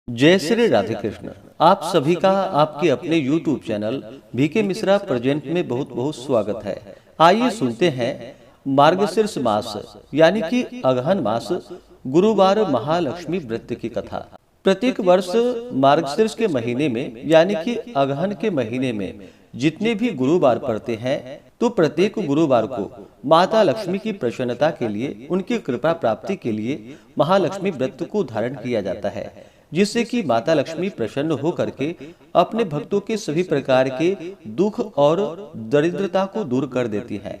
जय श्री राधे कृष्ण। आप सभी का आपके अपने YouTube channel BK Mishra present में बहुत बहुत स्वागत है। आइए सुनते हैं मार्गशीर्ष मास यानी कि अगहन मास गुरुवार महालक्ष्मी व्रत की कथा। प्रत्येक वर्ष मार्गशीर्ष के महीने में यानी कि अगहन के महीने में जितने भी गुरुवार पड़ते हैं तो प्रत्येक गुरुवार को माता लक्ष्मी की प्रसन्नता के लिए, उनकी कृपा प्राप्ति के लिए महालक्ष्मी व्रत को धारण किया जाता है, जिससे कि माता लक्ष्मी प्रसन्न हो करके अपने भक्तों के सभी प्रकार के दुख और दरिद्रता को दूर कर देती है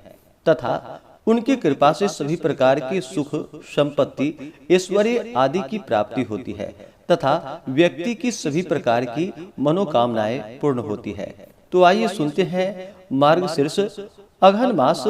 तथा उनकी कृपा से सभी प्रकार के सुख, संपत्ति, ऐश्वर्य आदि की प्राप्ति होती है तथा व्यक्ति की सभी प्रकार की मनोकामनाएं पूर्ण होती है। तो आइए सुनते हैं मार्गशीर्ष अगहन मास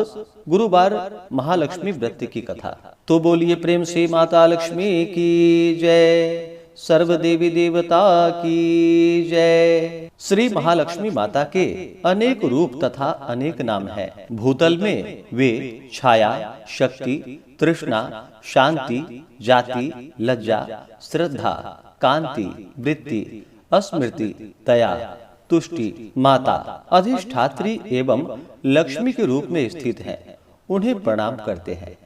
गुरुवार महालक्ष्मी व्रत की कथा। तो बोलिए प्रेम से माता लक्ष्मी की जय, सर्व देवी देवता की जय। श्री महालक्ष्मी माता के अनेक रूप तथा अनेक नाम हैं। भूतल में वे छाया, शक्ति, तृष्णा, शांति, जाति, लज्जा, श्रद्धा, कांति, वृत्ति, स्मृति, दया, तुष्टि, माता, अधिष्ठात्री एवं लक्ष्मी के रूप में स्थित हैं। उन्हें प्रणाम करते हैं।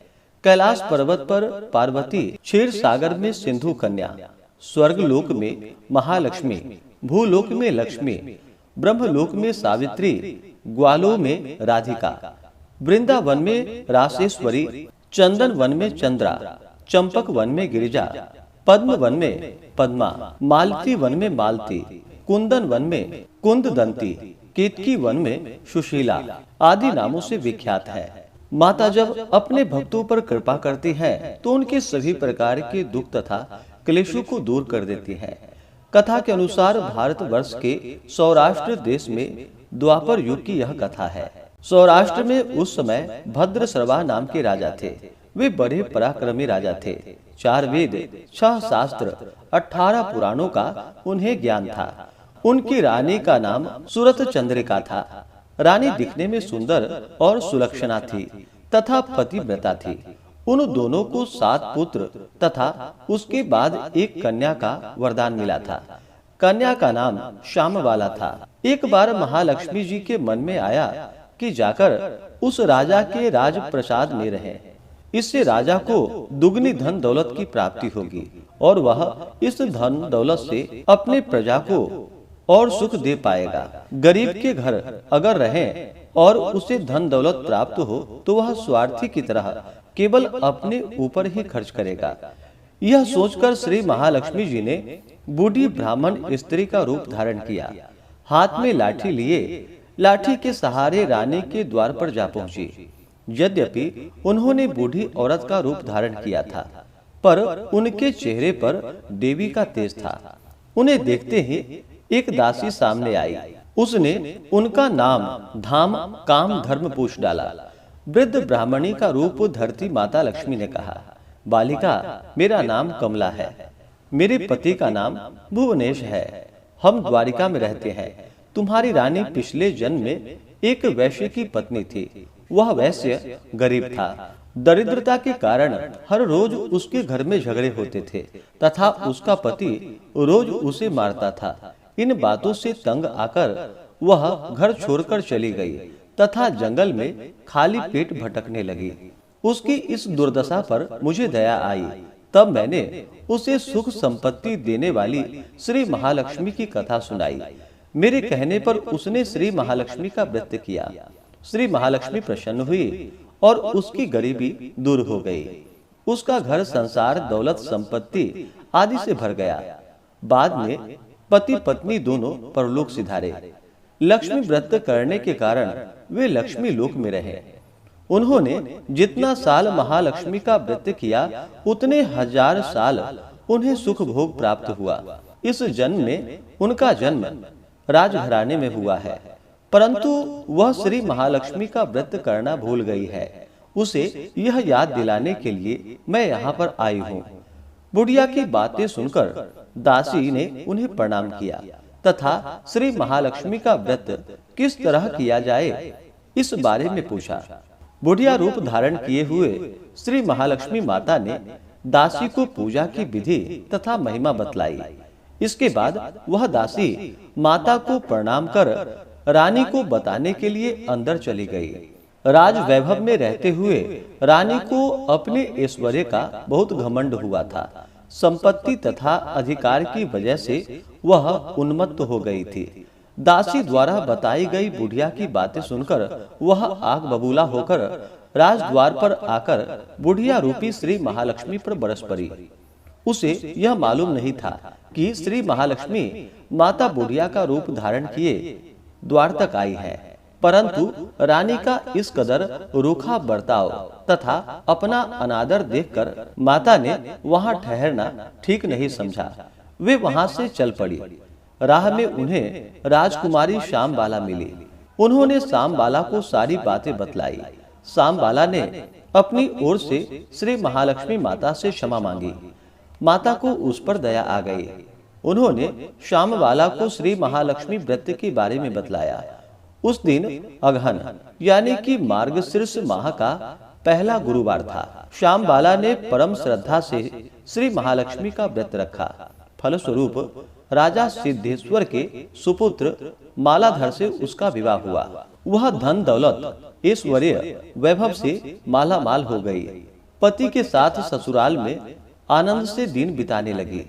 कैलाश पर्वत पर पार्वती, क्षीर सागर में सिंधु कन्या, स्वर्गलोक में महालक्ष्मी, भूलोक में लक्ष्मी, ब्रह्मलोक में सावित्री, ग्वालों में राधिका, वृंदावन में रासेश्वरी, चंदन वन में चंद्रा, चंपक वन में गिरिजा, पद्म वन में पद्मा, मालती वन में मालती, कुंदन वन में कुंददंती, केतकी वन में सुशीला आदि नामों से विख्यात है। माता जब अपने भक्तों पर कृपा करती है तो उनके सभी प्रकार के दुख तथा क्लेशों को दूर कर देती है। कथा के अनुसार भारतवर्ष के सौराष्ट्र देश में द्वापर युग की यह कथा है। सौराष्ट्र में उस समय भद्रश्रवा नाम के राजा थे। वे बड़े पराक्रमी राजा थे। 4 वेद, 6 शास्त्र, 18 पुराणों का उन्हें ज्ञान था। उनकी रानी का नाम सूरत चंद्रिका था। रानी दिखने में सुंदर और सुलक्षणा थी तथा पतिव्रता थी। उन दोनों को 7 पुत्र तथा उसके बाद एक कन्या का वरदान मिला था। कन्या का नाम श्यामवाला था। एक बार महालक्ष्मी जी के मन में आया कि जाकर उस राजा के राज प्रसाद में रहे। इससे राजा को दुगनी धन दौलत की प्राप्ति होगी और वह इस धन दौलत से अपने प्रजा को और सुख दे पाएगा। गरीब के घर अगर रहे और उसे धन दौलत प्राप्त हो तो वह स्वार्थी की तरह केवल अपने ऊपर ही खर्च करेगा। यह सोचकर श्री महालक्ष्मी जी ने बूढ़ी ब्राह्मण स्त्री का रूप धारण किया। हाथ में लाठी लिए लाठी के सहारे रानी के द्वार पर जा पहुंची। यद्यपि उन्होंने बूढ़ी औरत का रूप धारण किया था, पर उनके चेहरे पर देवी का तेज था। उन्हें देखते ही एक दासी सामने आई। उसने उनका नाम धाम काम धर्म पूछ डाला। वृद्ध ब्राह्मणी का रूप धरती माता लक्ष्मी ने कहा, बालिका, मेरा नाम कमला है। मेरे पति का नाम भुवनेश है। हम द्वारिका में रहते हैं। तुम्हारी रानी पिछले जन्म में एक वैश्य की पत्नी थी। वह वैश्य गरीब था। दरिद्रता के कारण हर रोज उसके घर में झगड़े होते थे तथा उसका पति रोज उसे मारता था। इन बातों से तंग आकर वह घर छोड़कर चली गई तथा जंगल में खाली पेट भटकने लगी। उसकी इस दुर्दशा पर मुझे दया आई। तब मैंने उसे सुख संपत्ति देने वाली श्री महालक्ष्मी की कथा सुनाई। मेरे कहने पर उसने श्री महालक्ष्मी का व्रत किया। श्री महालक्ष्मी प्रसन्न हुई और उसकी गरीबी दूर हो गई। उसका घर संसार, दौलत, संपत्ति आदि से भर गया। बाद में पति पत्नी दोनों परलोक सिधारे। लक्ष्मी व्रत करने के कारण वे लक्ष्मी लोक में रहे। उन्होंने जितना साल महालक्ष्मी का व्रत किया उतने 1000 साल उन्हें सुख भोग प्राप्त हुआ। इस जन्म में उनका जन्म राजघराने में हुआ है, परंतु वह श्री महालक्ष्मी का व्रत करना भूल गई है। उसे यह याद दिलाने के लिए मैं यहाँ पर आई हूँ। बुढ़िया की बातें सुनकर दासी ने उन्हें प्रणाम किया तथा श्री महालक्ष्मी का व्रत किस तरह किया जाए इस बारे में पूछा। बुढ़िया रूप धारण किए हुए श्री महालक्ष्मी माता ने दासी को पूजा की विधि तथा महिमा बतलाई। इसके बाद वह दासी माता को प्रणाम कर रानी को बताने के लिए अंदर चली गई। राज वैभव में रहते हुए रानी को अपने ऐश्वर्य का बहुत घमंड हुआ था। संपत्ति तथा अधिकार की वजह से वह उन्मत्त हो गई थी। दासी द्वारा बताई गई बुढ़िया की बातें सुनकर वह आग बबूला होकर राजद्वार पर आकर बुढ़िया रूपी श्री महालक्ष्मी पर बरस पड़ी। उसे यह मालूम नहीं था कि श्री महालक्ष्मी माता बुढ़िया का रूप धारण किए द्वार तक आई है, परंतु रानी का इस कदर रूखा बर्ताव तथा अपना अनादर देखकर माता ने वहां ठहरना ठीक नहीं समझा। वे वहां से चल पड़ी। राह में उन्हें राजकुमारी श्यामबाला मिली। उन्होंने श्यामबाला को सारी बातें बतलाई। श्यामबाला ने अपनी ओर से श्री महालक्ष्मी माता से क्षमा मांगी। माता को उस पर दया आ गई। उन्होंने श्यामबाला को श्री महालक्ष्मी व्रत के बारे में बतलाया। उस दिन अगहन यानी कि मार्गशीर्ष माह का पहला गुरुवार था। श्यामबाला ने परम श्रद्धा से श्री महालक्ष्मी का व्रत रखा। फलस्वरूप राजा सिद्धेश्वर के सुपुत्र मालाधर से उसका विवाह हुआ। वह धन दौलत ऐश्वर्य वैभव से माला माल हो गई। पति के साथ ससुराल में आनंद से दिन बिताने लगी।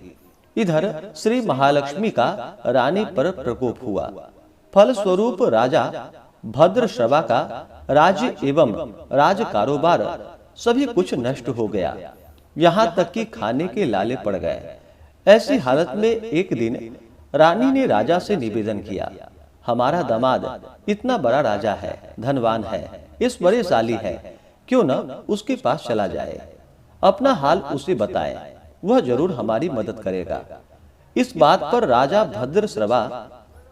इधर श्री महालक्ष्मी का रानी पर प्रकोप हुआ। फलस्वरूप राजा भद्रश्रवा का राज्य एवं राज कारोबार सभी कुछ नष्ट हो गया। यहाँ तक कि खाने के लाले पड़ गए। ऐसी हालत में एक दिन रानी ने राजा से निवेदन किया, हमारा दामाद इतना बड़ा राजा है, धनवान है, ऐश्वर्यशाली है, क्यों न उसके पास चला जाए, अपना हाल उसे बताए, वह जरूर हमारी मदद करेगा। इस बात पर राजा भद्रश्रवा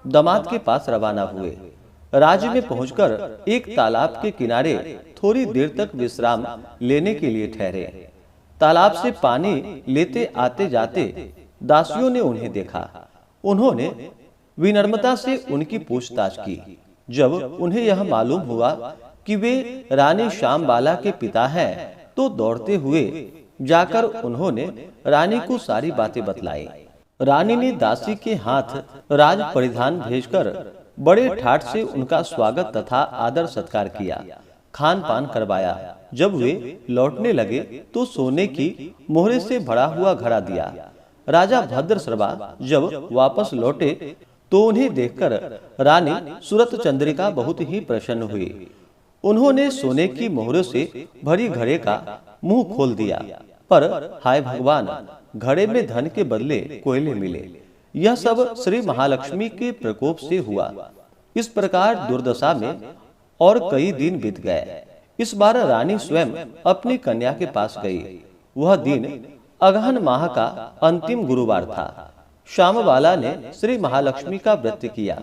दामाद के पास रवाना हुए। राज्य में पहुंचकर एक तालाब के किनारे थोड़ी देर तक विश्राम लेने के लिए ठहरे। तालाब से पानी लेते आते जाते दासियों ने उन्हें देखा। उन्होंने विनम्रता से उनकी पूछताछ की। जब उन्हें यह मालूम हुआ कि वे रानी श्यामबाला के पिता हैं, तो दौड़ते हुए जाकर उन्होंने रानी को सारी बातें बतलाई। रानी ने दासी के हाथ राज परिधान भेजकर बड़े ठाठ से उनका स्वागत तथा आदर सत्कार किया, खान पान करवाया। जब वे लौटने लगे तो सोने की मोहरे से भरा हुआ घड़ा दिया। राजा भद्रश्रवा जब वापस लौटे तो उन्हें देखकर रानी सूरत चंद्रिका बहुत ही प्रसन्न हुई। उन्होंने सोने की मोहरों से भरी घड़े का मुंह खोल दिया, पर हाय भगवान, घड़े में धन के बदले कोयले मिले। यह सब श्री महालक्ष्मी के प्रकोप से हुआ। इस प्रकार दुर्दशा में और कई दिन बीत गए। इस बार रानी स्वयं अपनी कन्या के पास गई। वह दिन अगहन माह का अंतिम गुरुवार था। श्यामबाला ने श्री महालक्ष्मी का व्रत किया,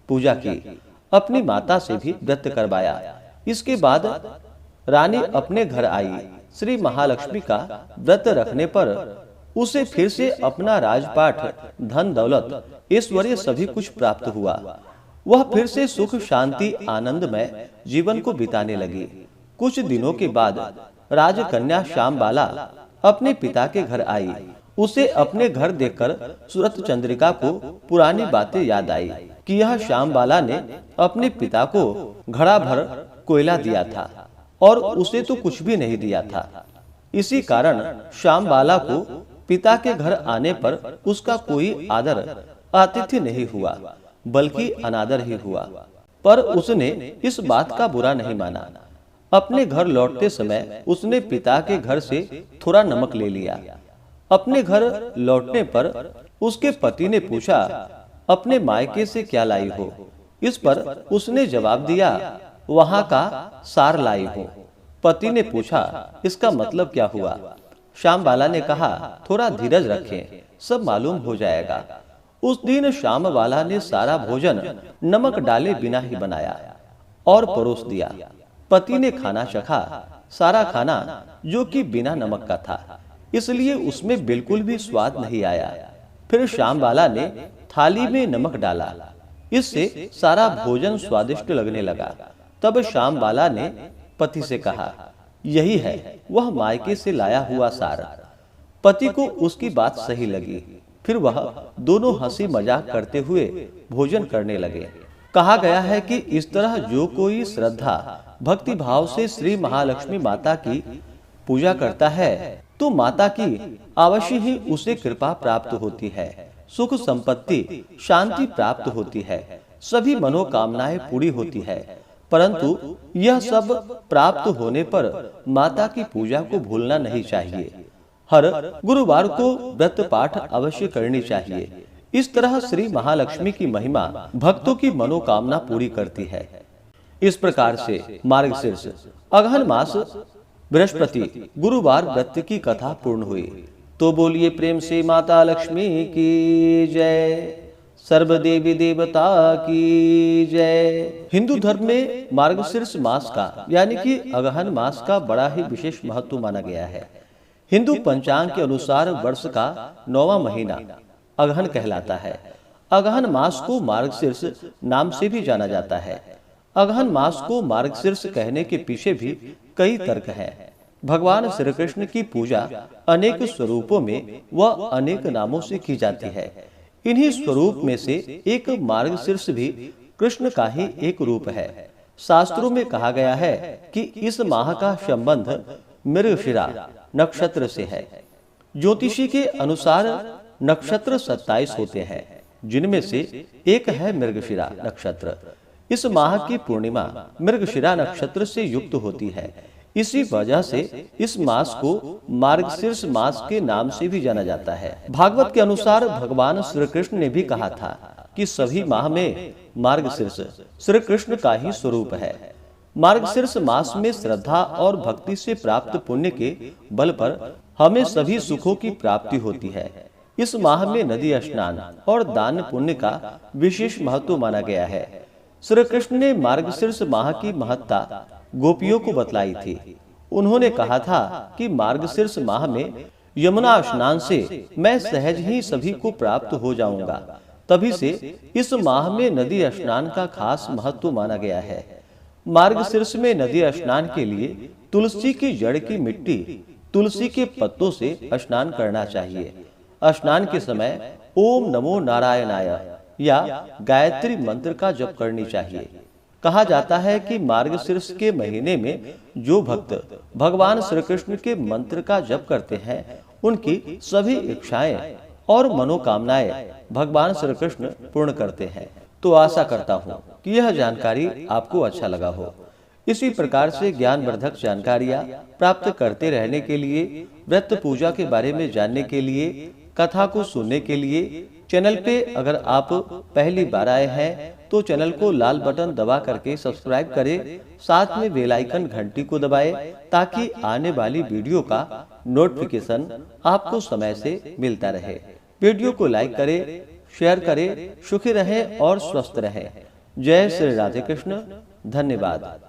पूजा की, अपनी माता से भी व्रत करवाया। इसके बाद रानी अपने घर आई। श्री महालक्ष्मी का व्रत रखने पर उसे फिर से अपना राजपाट, धन दौलत, ऐश्वर्य सभी कुछ प्राप्त हुआ। वह फिर से सुख शांति आनंदमय जीवन को बिताने लगी। कुछ दिनों के बाद राजकन्या श्यामबाला अपने पिता के घर आई। उसे अपने घर देखकर सूरत चंद्रिका को पुरानी बातें याद आई कि यह श्यामबाला ने अपने पिता को घड़ा भर कोयला दिया था और उसे तो कुछ भी नहीं दिया था। इसी कारण श्यामबाला को पिता के घर आने पर उसका कोई आदर आतिथ्य नहीं हुआ, बल्कि अनादर ही हुआ। पर उसने इस बात का बुरा नहीं माना। अपने घर लौटते समय उसने पिता के घर से थोड़ा नमक ले लिया। अपने घर लौटने पर उसके पति ने पूछा, अपने मायके से क्या लाई हो? इस पर उसने जवाब दिया, वहां का सार लाई हो। पति ने पूछा, इसका मतलब क्या हुआ? श्यामबाला ने कहा, थोड़ा धीरज रखें, सब मालूम हो जाएगा। उस दिन श्यामबाला ने सारा भोजन नमक डाले बिना ही बनाया और परोस दिया। पति ने खाना चखा। सारा खाना जो कि बिना नमक का था, इसलिए उसमें बिल्कुल भी स्वाद नहीं आया। फिर श्यामबाला ने थाली में नमक डाला। इससे सारा भोजन स्वादिष्ट लगने लगा। तब श्यामबाला ने पति से कहा, यही है वह मायके से लाया हुआ सार। पति को उसकी बात सही लगी। फिर वह दोनों हंसी मजाक करते हुए भोजन करने लगे। कहा गया है कि इस तरह जो कोई श्रद्धा भक्ति भाव से श्री महालक्ष्मी माता की पूजा करता है तो माता की अवश्य ही उसे कृपा प्राप्त होती है, सुख संपत्ति शांति प्राप्त होती है, सभी मनोकामनाएं पूरी होती है। परंतु यह सब प्राप्त होने पर माता की पूजा को भूलना नहीं चाहिए। हर गुरुवार को व्रत पाठ अवश्य करनी चाहिए। इस तरह श्री महालक्ष्मी की महिमा भक्तों की मनोकामना पूरी करती है। इस प्रकार से मार्गशीर्ष अगहन मास बृहस्पति गुरुवार व्रत की कथा पूर्ण हुई। तो बोलिए प्रेम से माता लक्ष्मी की जय, सर्व देवी देवता की जय। हिंदू धर्म में मार्गशीर्ष मास का यानी कि अगहन मास का बड़ा ही विशेष महत्व माना गया है। हिंदू पंचांग के अनुसार वर्ष का 9वां महीना अगहन कहलाता है। अगहन मास को मार्गशीर्ष नाम से भी जाना जाता है। अगहन मास को मार्गशीर्ष कहने के पीछे भी कई तर्क हैं। भगवान श्री कृष्ण की पूजा अनेक स्वरूपों में व अनेक नामों से की जाती है। इन्हीं स्वरूप में से एक मार्गशीर्ष भी कृष्ण का ही एक रूप है। शास्त्रों में कहा गया है कि इस माह का संबंध मृगशिरा नक्षत्र से है। ज्योतिषी के अनुसार नक्षत्र 27 होते हैं, जिनमें से एक है मृगशिरा नक्षत्र। इस माह की पूर्णिमा मृगशिरा नक्षत्र से युक्त होती है। इसी वजह से इस मास को मार्गशीर्ष मास के नाम से भी जाना जाता है। भागवत के अनुसार भगवान श्री कृष्ण ने भी कहा था कि सभी माह में मार्गशीर्ष श्री कृष्ण का ही स्वरूप है। मार्गशीर्ष मास में श्रद्धा और भक्ति से प्राप्त पुण्य के बल पर हमें सभी सुखों की प्राप्ति होती है। इस माह में नदी स्नान और दान पुण्य का विशेष महत्व माना गया है। श्री कृष्ण ने मार्गशीर्ष माह की महत्ता गोपियों को बतलाई थी। उन्होंने कहा था कि मार्गशीर्ष माह में यमुना स्नान से मैं सहज ही सभी को प्राप्त हो जाऊंगा। तभी से इस माह में नदी स्नान का खास महत्व माना गया है। मार्गशीर्ष में नदी स्नान के लिए तुलसी की जड़ की मिट्टी तुलसी के पत्तों से स्नान करना चाहिए। स्नान के समय ओम नमो नारायणाय या गायत्री मंत्र का जप करनी चाहिए। कहा जाता है कि मार्गशीर्ष के महीने में जो भक्त भगवान श्री कृष्ण के मंत्र का जप करते हैं उनकी सभी इच्छाएं और मनोकामनाएं भगवान श्री कृष्ण पूर्ण करते हैं। तो आशा करता हूँ कि यह जानकारी आपको अच्छा लगा हो। इसी प्रकार से ज्ञानवर्धक जानकारियाँ प्राप्त करते रहने के लिए, व्रत पूजा के बारे में जानने के लिए, कथा को सुनने के लिए चैनल पे अगर आप पहली बार आए हैं तो चैनल को लाल बटन दबा करके सब्सक्राइब करें, साथ में बेल आइकन घंटी को दबाएं ताकि आने वाली वीडियो का नोटिफिकेशन आपको समय से मिलता रहे। वीडियो को लाइक करें, शेयर करें। सुखी रहें और स्वस्थ रहें। जय श्री राधे कृष्ण। धन्यवाद।